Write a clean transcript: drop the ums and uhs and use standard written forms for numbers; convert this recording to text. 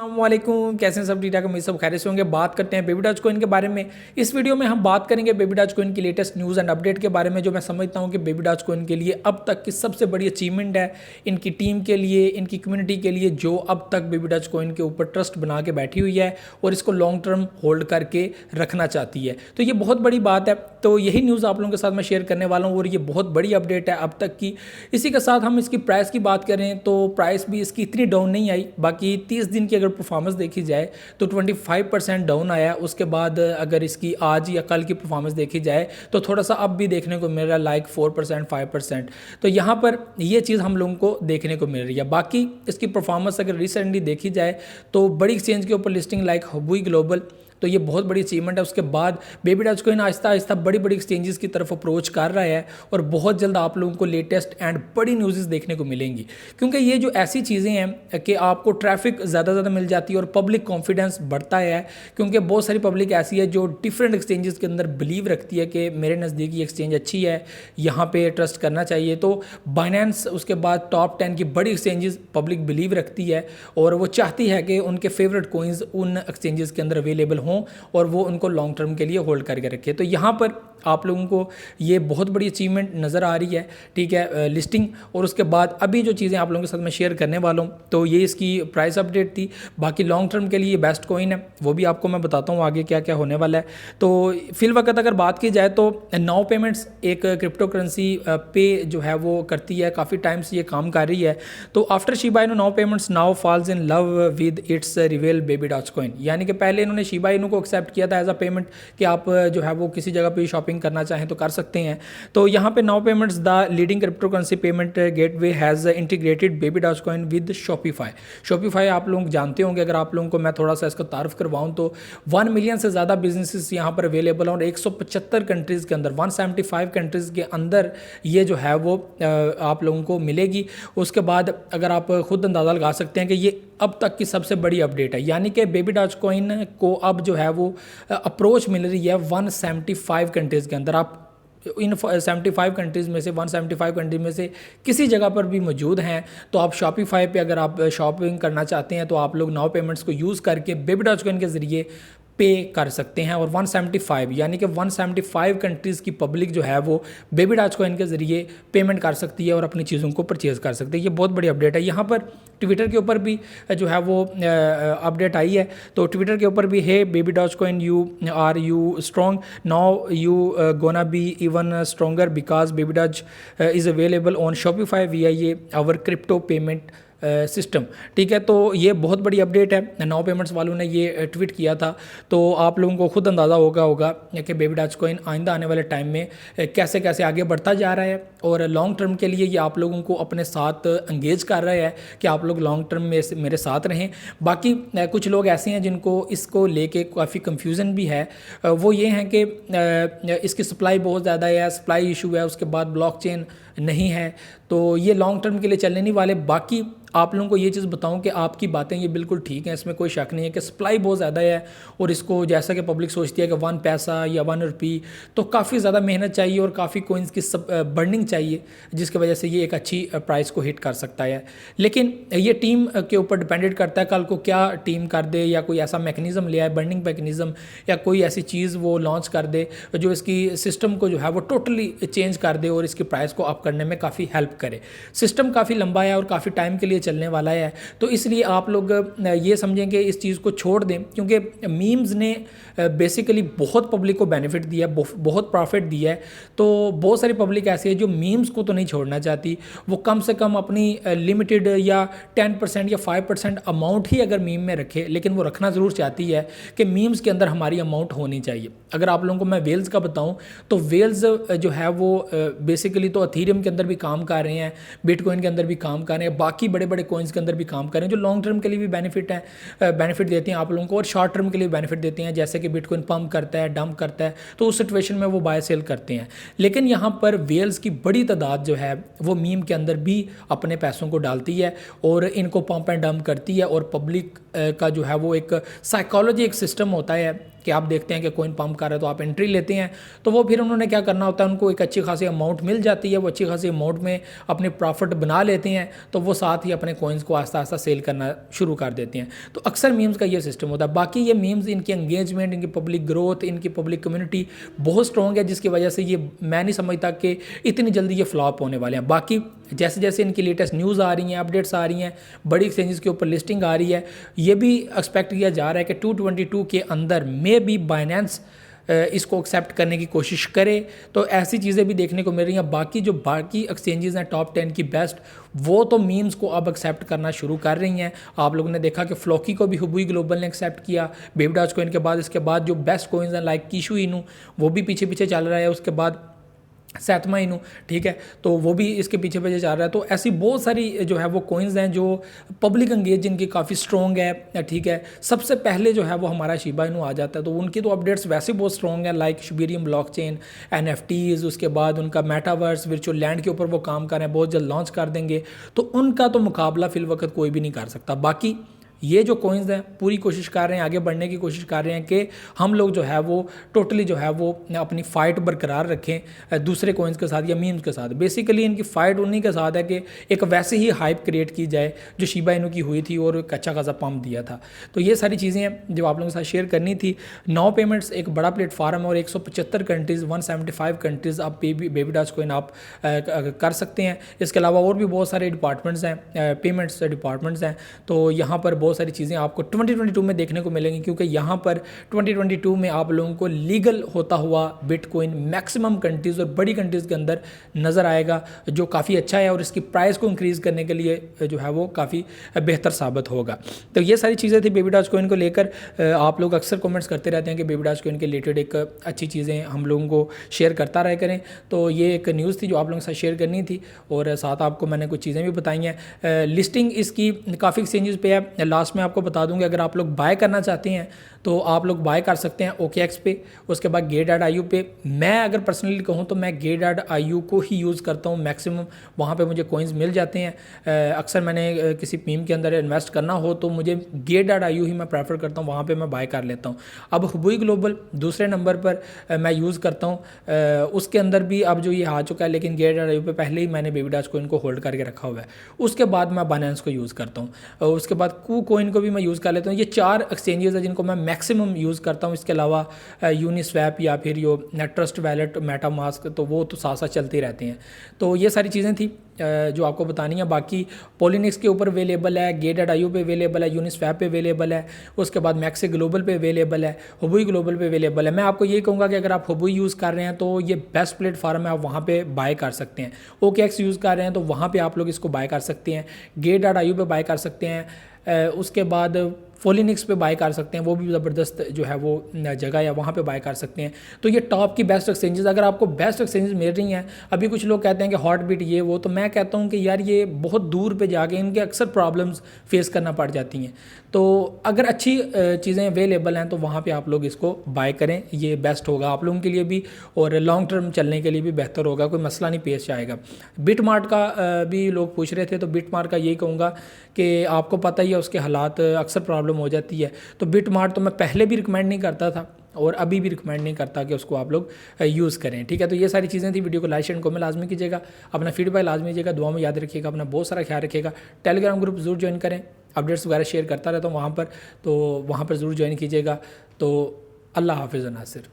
अस्सलामुअलैकुम, कैसे हैं सब? ठीक ठाक, सब खैरियत से होंगे। बात करते हैं बेबी डॉज कॉइन के बारे में। इस वीडियो में हम बात करेंगे बेबी डॉज कॉइन की लेटेस्ट न्यूज़ एंड अपडेट के बारे में, जो मैं समझता हूं कि बेबी डॉज कॉइन के लिए अब तक की सबसे बड़ी अचीवमेंट है, इनकी टीम के लिए, इनकी कम्युनिटी के लिए, जो अब तक बेबी डॉज कॉइन के ऊपर ट्रस्ट बना के बैठी हुई है और इसको लॉन्ग टर्म होल्ड करके रखना चाहती है। तो ये बहुत बड़ी बात है। तो यही न्यूज़ आप लोगों के साथ मैं शेयर करने वाला हूँ और ये बहुत बड़ी अपडेट है अब तक की। इसी के साथ हम इसकी प्राइस की बात करें तो प्राइस भी इसकी इतनी डाउन नहीं आई। बाकी 30 दिन की अगर परफॉर्मेंस देखी जाए तो 25% डाउन आया। उसके बाद अगर इसकी आज या कल की परफॉर्मेंस देखी जाए तो थोड़ा सा अब भी देखने को मिल रहा है, लाइक 4% 5%। तो यहाँ पर ये चीज़ हम लोगों को देखने को मिल रही है। बाकी इसकी परफॉर्मेंस अगर रिसेंटली देखी जाए तो बड़ी एक्सचेंज के ऊपर लिस्टिंग लाइक हबुई ग्लोबल, तो ये बहुत बड़ी अचीवमेंट है। उसके बाद baby Doge coin Aahista Aahista बड़ी बड़ी एक्सचेंजेस की तरफ अप्रोच कर रहा है और बहुत जल्द आप लोगों को लेटेस्ट एंड बड़ी न्यूज़ देखने को मिलेंगी, क्योंकि ये जो ऐसी चीज़ें हैं कि आपको ट्रैफिक ज़्यादा मिल जाती है और पब्लिक कॉन्फिडेंस बढ़ता है, क्योंकि बहुत सारी पब्लिक ऐसी है जो डिफरेंट एक्सचेंजेस के अंदर बिलीव रखती है कि मेरे नज़दीक ये एक्सचेंज अच्छी है, यहाँ पे ट्रस्ट करना चाहिए। तो बाइनेंस, उसके बाद टॉप 10 की बड़ी एक्सचेंजेस पब्लिक बिलीव रखती है और वो चाहती है कि उनके फेवरेट कोइंस उन एक्सचेंजेस के अंदर अवेलेबल हों और वो उनको लॉन्ग टर्म के लिए होल्ड करके रखे। तो यहाँ पर आप लोगों को ये बहुत बड़ी अचीवमेंट नज़र आ रही है, ठीक है, लिस्टिंग। और उसके बाद अभी जो चीज़ें आप लोगों के साथ मैं शेयर करने वाला हूँ, तो ये इसकी प्राइस अपडेट थी। बाकी लॉन्ग टर्म के लिए बेस्ट कॉइन है, वो भी आपको मैं बताता हूँ आगे क्या क्या होने वाला है। तो फिल वक्त अगर बात की जाए तो नाउ पेमेंट्स एक क्रिप्टो करेंसी पे जो है वो करती है, काफ़ी टाइम से ये काम कर रही है। तो after Shiba Inu NOWPayments now falls in love with its rival Baby Doge Coin, यानी कि पहले इन्होंने शिबा इनू को एक्सेप्ट किया था एज अ पेमेंट कि आप जो है वो किसी जगह पे शॉपिंग करना चाहें तो कर सकते हैं। तो यहाँ पे NOWPayments the leading cryptocurrency payment gateway has integrated Baby Doge Coin with Shopify. Shopify आप लोग जानते होंगे, अगर आप लोगों को मैं थोड़ा सा इसका तारफ़ करवाऊँ तो 1 मिलियन से ज़्यादा बिजनेसेस यहाँ पर अवेलेबल हैं और 175 कंट्रीज़ के अंदर, 175 कंट्रीज़ के अंदर ये जो है वो आप लोगों को मिलेगी। उसके बाद अगर आप खुद अंदाज़ा लगा सकते हैं कि ये अब तक की सबसे बड़ी अपडेट है, यानी कि बेबी डॉज कॉइन को अब जो है वो अप्रोच मिल रही है 175 कंट्रीज़ के अंदर। आप इन 75 कंट्रीज़ में से, 175 कंट्रीज में से किसी जगह पर भी मौजूद हैं, तो आप शॉपिफाई पे अगर आप शॉपिंग करना चाहते हैं तो आप लोग नाउ पेमेंट्स को यूज़ करके बेबी डॉज कॉइन के ज़रिए पे कर सकते हैं। और 175 यानी कि 175 कंट्रीज़ की पब्लिक जो है वो बेबी डॉज कॉइन के ज़रिए पेमेंट कर सकती है और अपनी चीज़ों को परचेज़ कर सकती है। ये बहुत बड़ी अपडेट है। यहाँ पर ट्विटर के ऊपर भी जो है वो अपडेट आई है। तो ट्विटर के ऊपर भी है baby Doge coin you are you strong now you gonna be even stronger because baby Doge is available on Shopify V I A our crypto payment system, ठीक है। तो ये बहुत बड़ी अपडेट है। नाउ पेमेंट्स वालों ने ये ट्वीट किया था, तो आप लोगों को खुद अंदाज़ा होगा कि बेबी डॉज कॉइन आइंदा आने वाले टाइम में कैसे कैसे आगे बढ़ता जा रहा है और लॉन्ग टर्म के लिए ये आप लोगों को अपने साथ एंगेज कर रहा है कि आप लोग लॉन्ग टर्म में मेरे साथ रहें। बाकी कुछ लोग ऐसे हैं जिनको इसको लेके काफ़ी कंफ्यूजन भी है। वो ये हैं कि इसकी सप्लाई बहुत ज़्यादा है, सप्लाई इशू है, उसके बाद ब्लॉकचेन नहीं है, तो ये लॉन्ग टर्म के लिए चलने नहीं वाले। बाकी आप लोगों को ये चीज़ बताऊं कि आपकी बातें ये बिल्कुल ठीक हैं, इसमें कोई शक नहीं है कि सप्लाई बहुत ज़्यादा है और इसको जैसा कि पब्लिक सोचती है कि 1 पैसा या 1 रुपये, तो काफ़ी ज़्यादा मेहनत चाहिए और काफ़ी कोइंस की बर्निंग चाहिए, जिसकी वजह से ये एक अच्छी प्राइस को हिट कर सकता है। लेकिन ये टीम के ऊपर डिपेंडेंट करता है, कल को क्या टीम कर दे, या कोई ऐसा मैकेनिज़्म ले आए, बर्निंग मैकेनिज़्म, या कोई ऐसी चीज़ वो लॉन्च कर दे जो इसकी सिस्टम को जो है वो टोटली चेंज कर दे और इसकी प्राइस को अप करने में काफ़ी हेल्प करे। सिस्टम काफ़ी लंबा है और काफ़ी टाइम के लिए चलने वाला है, तो इसलिए आप लोग ये समझें कि इस चीज़ को छोड़ दें, क्योंकि मीम्स ने बेसिकली बहुत पब्लिक को बेनिफिट दिया, बहुत प्रॉफिट दिया है। तो बहुत सारी पब्लिक ऐसी है जो मीम्स को तो नहीं छोड़ना चाहती, वो कम से कम अपनी लिमिटेड या 10% या 5% अमाउंट ही अगर मीम में रखे, लेकिन वो रखना ज़रूर चाहती है कि मीम्स के अंदर हमारी अमाउंट होनी चाहिए। अगर आप लोगों को मैं वेल्स का बताऊँ तो वेल्स जो है वो बेसिकली तो अथीरियम के अंदर भी काम कर रहे हैं, बिटकॉइन के अंदर भी काम कर रहे हैं, बाकी बड़े बड़े कॉइन्स के अंदर भी काम कर रहे हैं, जो लॉन्ग टर्म के लिए भी बेनिफिट देते हैं आप लोगों को और शॉर्ट टर्म के लिए बेनिफिट देते हैं। जैसे कि बिटकॉइन पंप करता है, डंप करता है, तो उस सिचुएशन में वो बाय सेल करते हैं। लेकिन यहाँ पर वेल्स की बड़ी तादाद जो है वो मीम के अंदर भी अपने पैसों को डालती है और इनको पंप एंड डंप करती है और पब्लिक का जो है वो एक साइकोलॉजी, एक सिस्टम होता है कि आप देखते हैं कि कोइन पंप कर रहा है तो आप एंट्री लेते हैं, तो वो फिर उन्होंने क्या करना होता है, उनको एक अच्छी खासी अमाउंट मिल जाती है, वो अच्छी खासी अमाउंट में अपने प्रॉफिट बना लेते हैं, तो वो साथ ही अपने कॉइन्स को आस्ता आस्ता सेल करना शुरू कर देते हैं। तो अक्सर मीम्स का ये सिस्टम होता है। बाकी ये मीम्स, इनकी एंगेजमेंट, इनकी पब्लिक ग्रोथ, इनकी पब्लिक कम्युनिटी बहुत स्ट्रॉन्ग है, जिसकी वजह से ये मैं नहीं समझता कि इतनी जल्दी ये फ्लॉप होने वाले हैं। बाकी जैसे जैसे इनकी लेटेस्ट न्यूज़ आ रही हैं, अपडेट्स आ रही हैं, बड़ी एक्सचेंजेस के ऊपर लिस्टिंग आ रही है, ये भी एक्सपेक्ट किया जा रहा है कि 222 के अंदर में भी बाइनेंस इसको एक्सेप्ट करने की कोशिश करे। तो ऐसी चीज़ें भी देखने को मिल रही हैं। बाकी जो बाकी एक्सचेंजेस हैं टॉप 10 की बेस्ट, वो तो मीम्स को अब एक्सेप्ट करना शुरू कर रही हैं। आप लोगों ने देखा कि फ्लॉकी को भी हुबुई ग्लोबल ने एक्सेप्ट किया बेबी डॉज कॉइन के बाद। इसके बाद जो बेस्ट कॉइन्स हैं लाइक कीशु इनू, वो भी पीछे पीछे चल रहा है। उसके बाद सैतमा इनू, ठीक है, तो वो भी इसके पीछे पीछे चल रहा है। तो ऐसी बहुत सारी जो है वो कॉइन्स हैं जो पब्लिक एंगेज जिनकी काफ़ी स्ट्रॉन्ग है, ठीक है। सबसे पहले जो है वो हमारा शिबा इनू आ जाता है, तो उनकी तो अपडेट्स वैसे बहुत स्ट्रॉन्ग है, लाइक शुबेरियम ब्लॉकचेन, NFTs, उसके बाद उनका मेटावर्स वर्चुअल लैंड के ऊपर वो काम कर रहे हैं, बहुत जल्द लॉन्च कर देंगे। तो उनका तो मुकाबला फिल वक्त कोई भी नहीं कर सकता। बाकी ये जो कॉइन्स हैं पूरी कोशिश कर रहे हैं, आगे बढ़ने की कोशिश कर रहे हैं कि हम लोग जो है वो टोटली जो है वो अपनी फ़ाइट बरकरार रखें दूसरे कॉइन्स के साथ या मीम्स के साथ। बेसिकली इनकी फ़ाइट उन्हीं के साथ है कि एक वैसे ही हाइप क्रिएट की जाए जो शिबा इनू की हुई थी और एक अच्छा खासा पंप दिया था। तो ये सारी चीज़ें हैं जो आप लोगों के साथ शेयर करनी थी। नाउ पेमेंट्स एक बड़ा प्लेटफार्म और 175 कंट्रीज़, 175 कंट्रीज़ आप बेबी डॉज कॉइन आप कर सकते हैं। इसके अलावा और भी बहुत सारे डिपार्टमेंट्स हैं, पेमेंट्स डिपार्टमेंट्स हैं। तो यहाँ पर बहुत सारी चीज़ें आपको 2022 में देखने को मिलेंगी, क्योंकि यहाँ पर 2022 में आप लोगों को लीगल होता हुआ बिटकॉइन मैक्सिमम कंट्रीज़ और बड़ी कंट्रीज़ के अंदर नज़र आएगा, जो काफ़ी अच्छा है और इसकी प्राइस को इंक्रीज़ करने के लिए जो है वो काफ़ी बेहतर साबित होगा। तो ये सारी चीज़ें थी बेबी डॉज कॉइन को लेकर। आप लोग अक्सर कमेंट्स करते रहते हैं कि बेबी डॉज कॉइन के रिलेटेड एक अच्छी चीज़ें हम लोगों को शेयर करता रहा करें। तो ये एक न्यूज़ थी जो आप लोगों के साथ शेयर करनी थी, और साथ आपको मैंने कुछ चीज़ें भी बताई हैं। लिस्टिंग इसकी काफ़ी एक्सचेंजेस पे है। लास्ट में आपको बता दूंगा, अगर आप लोग बाय करना चाहते हैं तो आप लोग बाय कर सकते हैं OKX पे, उसके बाद Gate.io पे। मैं अगर पर्सनली कहूँ तो मैं Gate.io को ही यूज़ करता हूँ मैक्सिमम, वहाँ पे मुझे कॉइन्स मिल जाते हैं। अक्सर मैंने किसी मीम के अंदर इन्वेस्ट करना हो तो मुझे Gate.io ही मैं प्रेफर करता हूँ, वहाँ पर मैं बाय कर लेता हूँ। अब हुबुई ग्लोबल दूसरे नंबर पर मैं यूज़ करता हूँ, उसके अंदर भी अब जो ये आ चुका है, लेकिन Gate.io पे पहले ही मैंने बेबी डॉज कॉइन को होल्ड करके रखा हुआ है। उसके बाद मैं बाइनेंस को यूज़ करता हूँ, उसके बाद KuCoin को भी मैं यूज़ कर लेता हूँ। ये 4 एक्सचेंजेस हैं जिनको मैं मैक्सिमम यूज़ करता हूँ। इसके अलावा यूनिस्वैप या फिर यो ट्रस्ट वैलेट, मेटामास्क, तो वो तो साथ साथ चलते रहते हैं। तो ये सारी चीज़ें थी जो आपको बतानी है। बाकी पॉलिनिक्स के ऊपर अवेलेबल है, Gate.io पे अवेलेबल है, यूनिस्वैप पे अवेलेबल है, उसके बाद मैक्सी ग्लोबल पे अवेलेबल है, हुबुई ग्लोबल पे अवेलेबल है। मैं आपको ये कहूँगा कि अगर आप हुबुई यूज़ कर रहे हैं तो ये बेस्ट प्लेटफॉर्म है, आप वहाँ पे बाय कर सकते हैं। OKX यूज़ कर रहे हैं तो वहाँ पे आप लोग इसको बाय कर सकते हैं, Gate.io पे बाय कर सकते हैं, उसके बाद पॉलिनिक्स पे बाय कर सकते हैं, वो भी ज़बरदस्त जो है वो जगह है, वहाँ पे बाय कर सकते हैं। तो ये टॉप की बेस्ट एक्सचेंजेस, अगर आपको बेस्ट एक्सचेंजेस मिल रही हैं। अभी कुछ लोग कहते हैं कि हॉट बीट ये वो, तो मैं कहता हूँ कि यार ये बहुत दूर पे जाके इनके अक्सर प्रॉब्लम्स फेस करना पड़ जाती हैं। तो अगर अच्छी चीज़ें अवेलेबल हैं तो वहाँ पे आप लोग इसको बाय करें, ये बेस्ट होगा आप लोगों के लिए भी और लॉन्ग टर्म चलने के लिए भी बेहतर होगा, कोई मसला नहीं पेश आएगा। बिटमार्ट का भी लोग पूछ रहे थे, तो बिटमार्ट का यही कहूँगा कि आपको पता ही है उसके हालात अक्सर प्रॉब्लम हो जाती है। तो बिटमार्ट तो मैं पहले भी रिकमेंड नहीं करता था और अभी भी रिकमेंड नहीं करता कि उसको आप लोग यूज़ करें, ठीक है। तो ये सारी चीज़ें थी। वीडियो को लाइक शेयर कमेंट लाजमी कीजिएगा, अपना फीडबैक लाजमी दीजिएगा, दुआ में याद रखिएगा, अपना बहुत सारा ख्याल रखिएगा। टेलीग्राम ग्रुप जरूर ज्वाइन करें, अपडेट्स वगैरह शेयर करता रहता हूँ वहाँ पर, तो वहाँ पर ज़रूर ज्वाइन कीजिएगा। तो अल्लाह हाफिज़ नासिर।